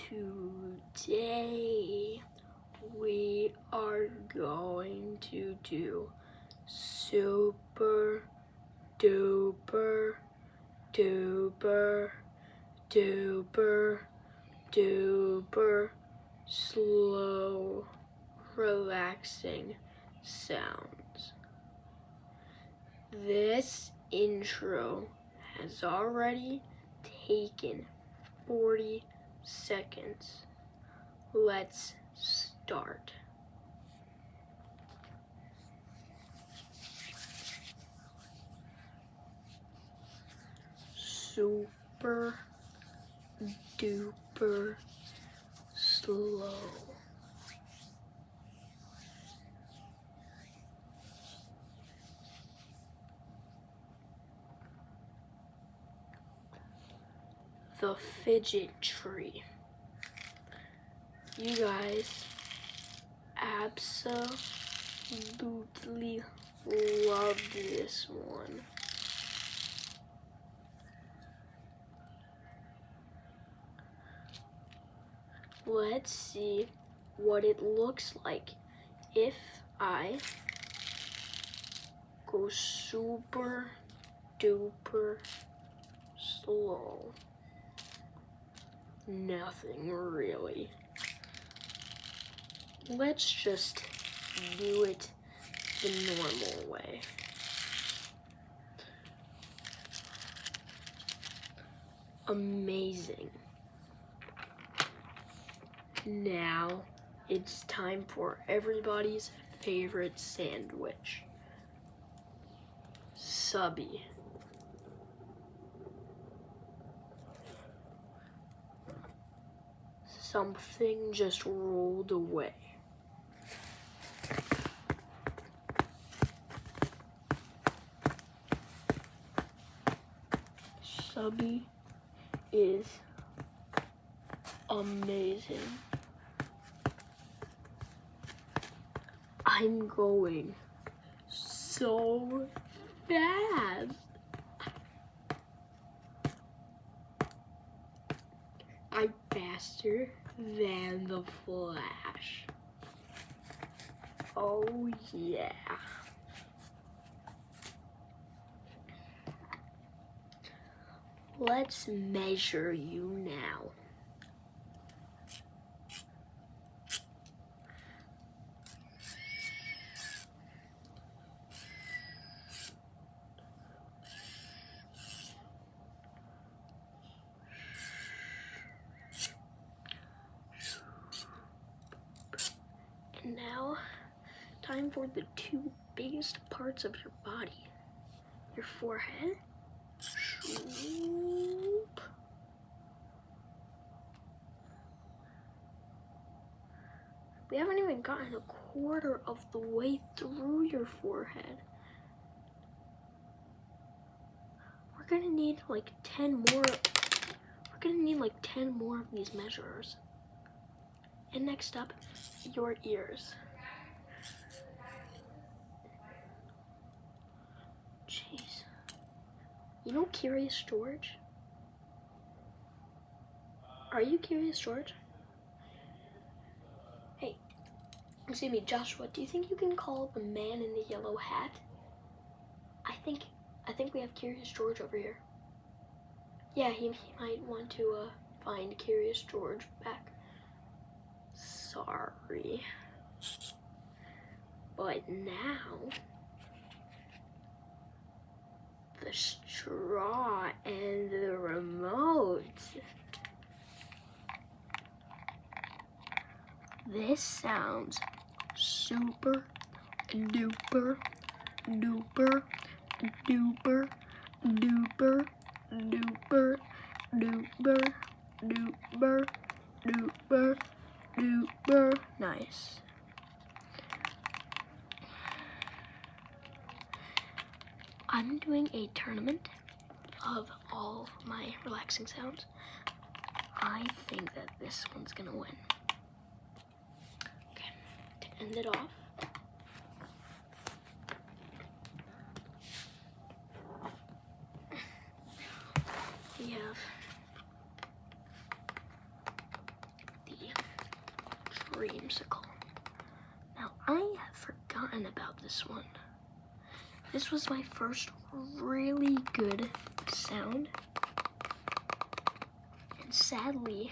Today we are going to do super duper duper duper duper slow relaxing sounds. This intro has already taken 40 seconds. Let's start. Super duper slow. The Fidget Tree. You guys absolutely loved this one. Let's see what it looks like if I go super duper slow. Nothing really. Let's just do it the normal way. Amazing. Now it's time for everybody's favorite sandwich. Subby. Something just rolled away. Subby is amazing. I'm going so fast. I'm faster than the Flash. Oh yeah. Let's measure you now. And now, time for the two biggest parts of your body. Your forehead. Shoop. We haven't even gotten a quarter of the way through your forehead. We're gonna need like 10 more. We're gonna need like 10 more of these measures. And next up, your ears. Jeez. You know Curious George? Are you Curious George? Hey, excuse me, Joshua, do you think you can call the man in the yellow hat? I think we have Curious George over here. Yeah, he might want to find Curious George back. Sorry. But now, the straw and the remote. This sounds super duper duper duper duper duper duper duper duper duper nice. I'm doing a tournament of all my relaxing sounds. I think that this one's gonna win. Okay, to end it off, we have Dreamsicle. Now, I have forgotten about this one. This was my first really good sound. And sadly,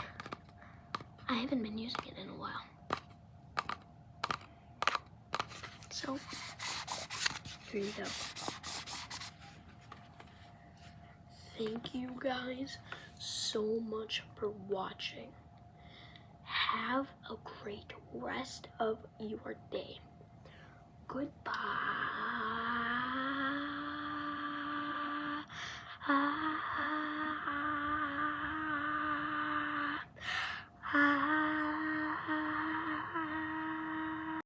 I haven't been using it in a while. So, here you go. Thank you guys so much for watching. Have a great rest of your day. Goodbye.